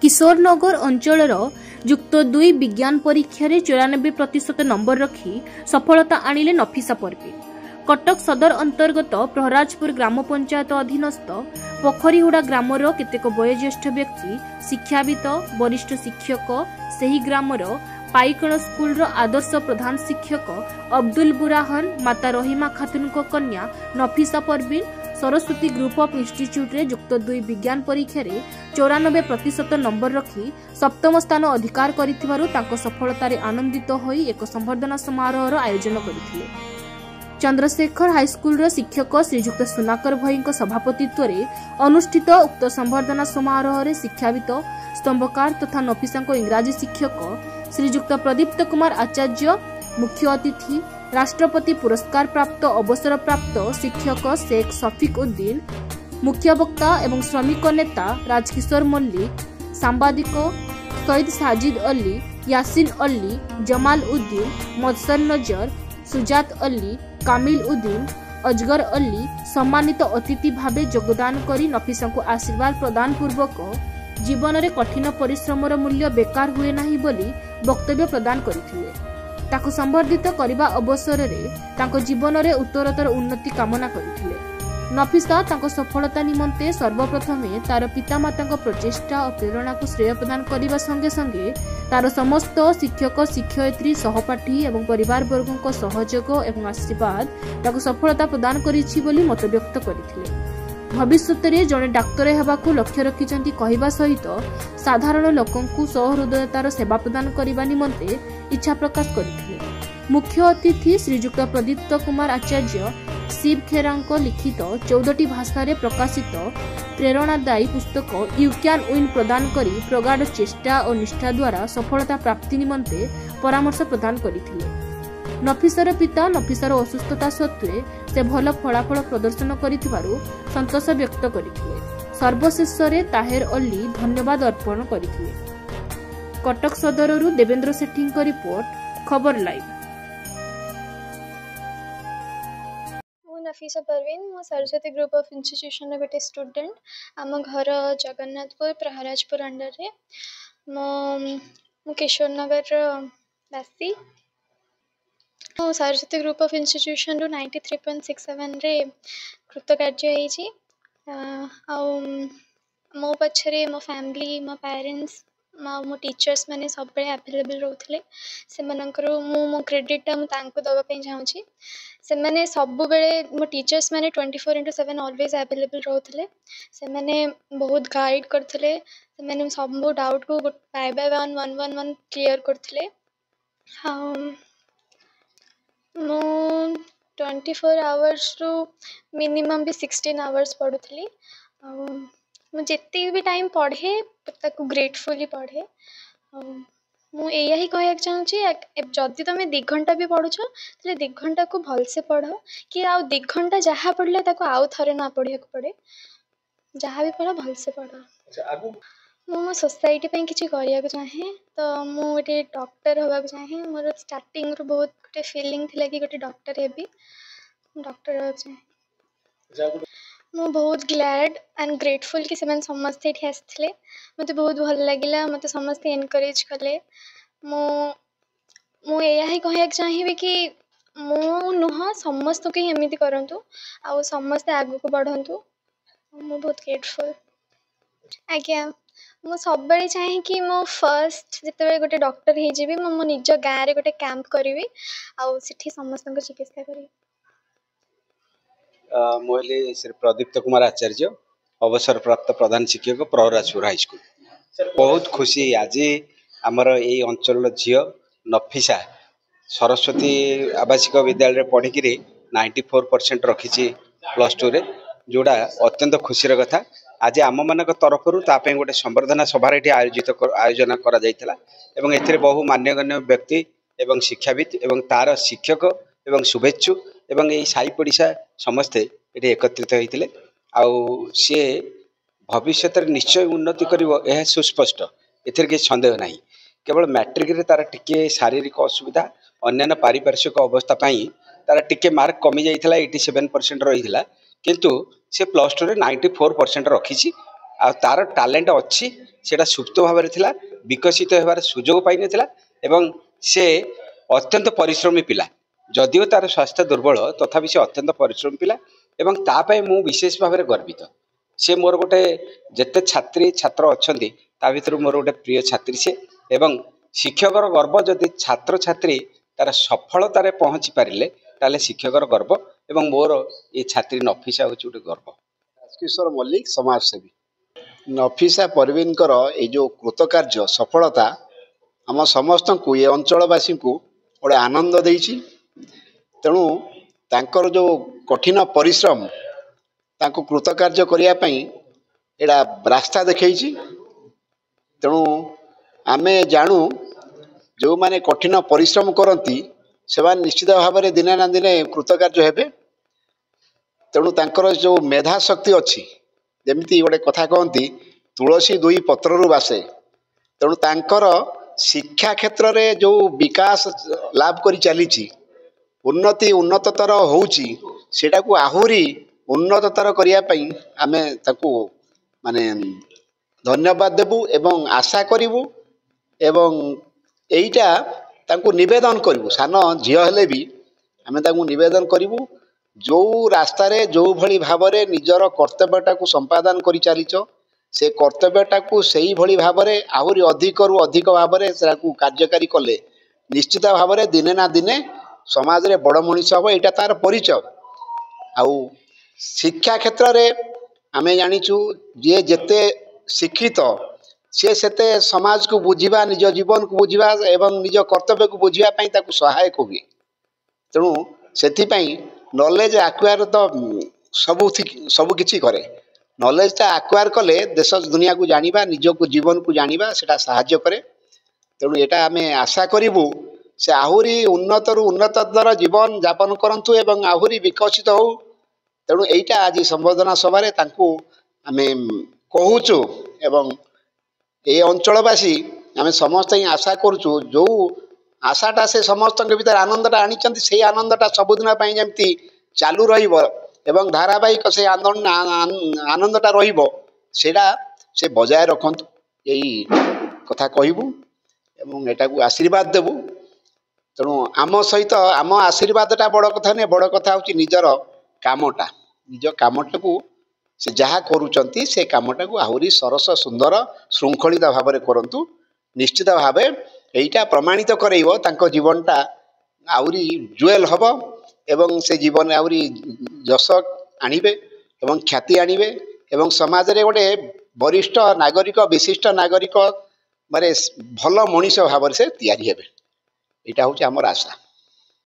किशोरनगर अंचल युक्त 2 विज्ञान परीक्षा 94% नंबर रखी सफलता आनिले नफिसा परवीन। कटक सदर अंतर्गत प्रहराजपुर ग्राम पंचायत अधीनस्थ पोखरीहुड़ा ग्रामर केतेक वयोज्येष्ठ व्यक्ति शिक्षावित वरिष्ठ शिक्षक सही ग्रामर पाइकण स्कूल आदर्श प्रधान शिक्षक अब्दुल बुराहन माता रहीमा खातुन को कन्या Nafisa Parveen Saraswati group of institute रे युक्त 2 विज्ञान परीक्षा 94% नंबर रखी सप्तम स्थान अधिकार करिथिबारु तांको सफलतारे आनंदित होई एक संवर्धना समारोह आयोजन करथिले। चंद्रशेखर हाईस्कूल शिक्षक श्रीजुक्त सुनाकर भई सभापतित्व अनुष्ठित उक्त संवर्धना समारोह रे शिक्षावित स्तंभकार तथा नफिसा इंग्राजी शिक्षक श्रीजुक्त प्रदीप्त कुमार आचार्य मुख्य अतिथि राष्ट्रपति पुरस्कार प्राप्त अवसर प्राप्त शिक्षक शेख शफीक उद्दीन मुख्य वक्ता एवं श्रमिक नेता राजकिशोर मल्लिक सांबादिक सईद साजिद अली यासिन अली जमाल उद्दीन मदसर नजर सुजात अली कामिल उद्दीन अजगर अली सम्मानित अतिथि भावे योगदान करी नफिसा को आशीर्वाद प्रदान पूर्वक जीवन में कठिन परिश्रमर मूल्य बेकार हुए नहीं बोली वक्तव्य प्रदान करथिले। ताको संवर्धित करने अवसर में जीवन में उत्तरोत्तर उन्नति कामना करथिले। नफिसा ताको सफलता निमंते सर्वप्रथमे तार पितामाता प्रचेष्टा और प्रेरणा को श्रेय प्रदान करने संगे संगे तार समस्त शिक्षक शिक्षयित्री सहपाठी और परिवार वर्गों सहयोग और आशीर्वाद ताको सफलता प्रदान करिछि बोली मत व्यक्त करथिले। भविष्य में जड़े डाक्तर होगाकू लक्ष्य रखिंट कहवा सहित साधारण लोकंकु सहृदयतार सेवा प्रदान करने निमंते इच्छा प्रकाश करथिले। मुख्य अतिथि श्रीजुक्त प्रदीप्त कुमार आचार्य शिव खेरा लिखित 14टी भाषा प्रकाशित प्रेरणादायी पुस्तक यू कैन विन प्रदान करी प्रगाढ़ चेष्टा और निष्ठा द्वारा सफलता प्राप्ति निमंते परामर्श प्रदान करथिले। नफिसार पिता नफिसार असुस्थता सत्वे से भल फलाफल प्रदर्शन करिथिबारु संतोष व्यक्त करथिले। सर्वशेष ताहेर अली धन्यवाद अर्पण करथिले। कटक सदररु देवेंद्र सेठी रिपोर्ट खबर लाइव। नफिसा परवीन मो सरस्वती ग्रुप ऑफ इंस्टीट्यूशन गोटे स्टूडेंट आम घर जगन्नाथपुर प्रहराजपुर अंडर रे मो किशोरनगर बासी सरस्वती ग्रुप ऑफ इंस्टीट्यूशन 93.67 रे कृतकार्य होइछि। मो पछरे मो फैमिली मो पेरेंट्स मो टीचर्स मैंने सब बड़े अवेलेबल रोते से मो क्रेडिटा मुझे दवाई चाहूँगी से मैंने सब बेले मो टीचर्स मैंने 24/7 ऑलवेज अवेलेबल रोते से मैंने बहुत गाइड करते से सब डाउट को बाय बाय वन क्लियर करते। मो 24 आवर्स रु मिनिमम भी 16 आवर्स पढ़ुली। मुझे भी टाइम पढ़े ताकू ग्रेटफुली पढ़े। मुझे ही कहना चाहूँगी जदि तुम 2 घंटा भी पढ़ुच तो 2 घंटा को भलसे पढ़ कि आउ 2 घंटा जहाँ पढ़ले ताकू आउ थरे ना पढ़िया पड़े जहाँ भी पढ़ भलसे पढ़। मो सोसाइटी पे किसी करने चाहे तो मुझे डॉक्टर होगा चाहे मोर स्टार्टिंग रू बहुत गोटे फीलिंग थिला कि गोटे डॉक्टर हेबी डॉक्टर होगा चाहे। मु बहुत ग्लैड एंड ग्रेटफुल कि से समस्ते ये आसते मत बहुत भल लगे मत समस्ते एनकरेज कले। मुझे ही कहना चाहिए कि मु नुह समस्त को एमती करूँ आ समस्ते आग को बढ़ु। मु बहुत ग्रेटफुल आज्ञा मु सब चाहे कि मो फर्स्ट जिते गोटे डॉक्टर हो मो निज गाँव में गोटे कैंप करी आठी समस्त चिकित्सा करी। मुझे श्री प्रदीप्त कुमार आचार्य अवसर प्राप्त प्रधान शिक्षक प्रहराजपुर हाईस्कूल बहुत खुशी आज आमर ये अंचल झील नफिसा सरस्वती आवासिक विद्यालय पढ़िक 94% रखी +2 रे जोड़ा अत्यंत खुशीर कथा। आज आम मान तरफ गोटे संवर्धना सभार आयोजन कर बहु मान्यगण्य व्यक्ति एवं शिक्षाविद एवं तार शिक्षक एवं शुभेच्छु एवं यही साई पड़िशा समस्ते ये एकत्रित होते सी भविष्य निश्चय उन्नति कर सुस्पष्ट एथर किसी सन्देह ना। केवल मैट्रिक रे तार टिके शारीरिक असुविधा अन्य पारिपार्श्विक अवस्था तार टिके मार्क कमी जाइए 87% रही किंतु से +2 रे 94% रखी तार टैलेंट अच्छी सेटा सुप्त भाव में थिला विकसित होबार सुजोग पाई नथिला एवं से अत्यंत परिश्रमी पिला जदिओ तार स्वास्थ्य दुर्बल तथापि से अत्यंत परिश्रमी पिला एवं तापाई मु विशेष भाव में गर्वित से मोर गोटे जिते छात्री छात्र अच्छा ता भर मोर गोटे प्रिय छात्री से एवं शिक्षकर गर्व जदि छात्र छात्री तार सफलतार पहुँची पारे ताले शिक्षकर गर्व एवं मोर ये छात्री नफिसा हूँ गोटे गर्व। राजकिशोर मल्लिक समाजसेवी नफिसा परवीन ये जो कृतकार्य सफलता आम समस्त को ये अंचलवासी को गोटे आनंद देइछि तेणु तांकर जो कठिन परिश्रम तांको कृतकार्य करिया पई एडा रास्ता देखैछि तेणु आमे जानू जो माने कठिन परिश्रम करती से निश्चित भाव में दिने ना दिने कृतकार्य हेबे तेणु तांकर जो मेधा शक्ति अच्छी जमीती गोटे कथा कहती तुलसी दुई पत्रु बासे तेणु तांकर शिक्षा क्षेत्र में जो विकास लाभ करी चली उन्नति उन्नततर होउची सेटा को आहुरी उन्नततर करिया पई आमे ताकू माने धन्यवाद देबू एवं आशा करिवु एवं एइटा ताकू निवेदन करिवु सान झियो हेले भी आमे ताकू निवेदन करिवु जो रास्ता रे जो भली भाव में निजर कर्तव्यटा को संपादन करि चलीच से कर्तव्यटा को सही भली भाव में आहुरी अधिक रु अधिक भाव में कार्यकारी कले निश्चित भाव में दिने ना दिने समाज रे बड़ मनीष हम यहाँ तार परिचय आउ शिक्षा क्षेत्र में आमे जानिचु जे जेते शिक्षित सी सेते समाज को बुझिबा निज जीवन को बुझिबा एवं निज कर्तव्य को बुझिबा पई ताकू सहायक हुए तेणु सेथिपई नॉलेज आक्वायर तो सबू किछि करे नॉलेजटा आक्वायर कले देश दुनिया को जानिबा निज को जीवन को जानिबा सेटा सहाय्य करे तेणु एटा आमे आशा करिवु से आहुरी उन्नत रु उन्नतर जीवन यापन करंतु एवं आहुरी विकसित हो तेणु एइटा आज संबोधना सभा तांकू आमे कहूचु एवं ये अंचलवासी आमे समस्त ही आशा करूचु जो आशाटा से समस्त भीतर आनंदटा आनी से आनंदटा सबुदिन जमी चालू रहिबो एवं धारावाहिक से आनंदटा रहिबो सेटा से बजाय रखंतु यही कथा कहबू एवं एटा को आशीर्वाद देबू तेणु आम सहित आम आशीर्वादटा बड़ कथा नहीं बड़ कथा हूँ निजर कामटा निज कामटा को से जहाँ करुचंती से कामटा को आहुरी सरस सुंदर श्रृंखलित भाव में करंतु निश्चित भाव एइटा प्रमाणित करइबो तांको जीवनटा आहुरी जुएल हब एवं से जीवन आहुरी जश आनिबे एवं ख्याति आनिबे एवं समाज रे गोटे वरिष्ठ नागरिक विशिष्ट नागरिक माने भल मनीष भाव से तैयारी हेबे एटा हूँ आमर आशा।